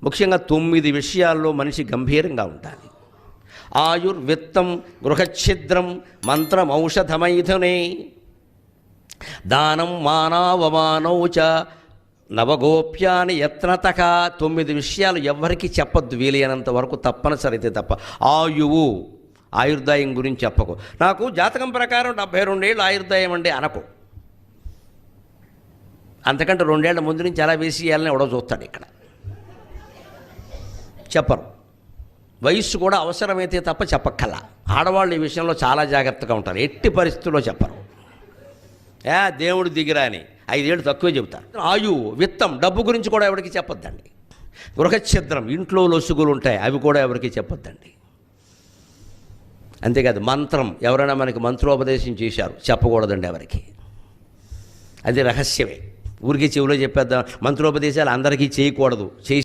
ముఖ్యంగా 9 విషయాల్లో మనిషి గంభీరంగా ఉండాలి. ఆయుర్విత్తం గృహఛిద్రం మంత్రం ఔషధమైథునే దానం మానావమానౌ చ నవగోప్యాని యత్నతక. 9 విషయాలు ఎవ్వరికీ చెప్పొద్దు, వీలైనంత వరకు తప్పనిసరి అయితే తప్ప. ఆయువు, ఆయుర్దాయం గురించి చెప్పకు. నాకు జాతకం ప్రకారం 72 ఏళ్ళు ఆయుర్దాయం అండి అనకు. అంతకంటే 2 ఏళ్ల ముందు నుంచి ఎలా వేసేయాలని ఎవడో చూస్తాడు. ఇక్కడ చెప్పరు. వయస్సు కూడా అవసరమైతే తప్ప చెప్పక్కల. ఆడవాళ్ళు ఈ విషయంలో చాలా జాగ్రత్తగా ఉంటారు, ఎట్టి పరిస్థితుల్లో చెప్పరు. దేవుడు దిగిరా అని 5 ఏళ్ళు తక్కువే చెబుతారు. ఆయువు, విత్తం, డబ్బు గురించి కూడా ఎవరికి చెప్పొద్దండి. గృహఛిద్రం, ఇంట్లో లొసుగులు ఉంటాయి, అవి కూడా ఎవరికి చెప్పొద్దండి. అంతేకాదు మంత్రం, ఎవరైనా మనకి మంత్రోపదేశం చేశారు, చెప్పకూడదండి ఎవరికి. అది రహస్యమే. ఊరికి చెవిలో చెప్పేద్దాం. మంత్రోపదేశాలు అందరికీ చేయకూడదు.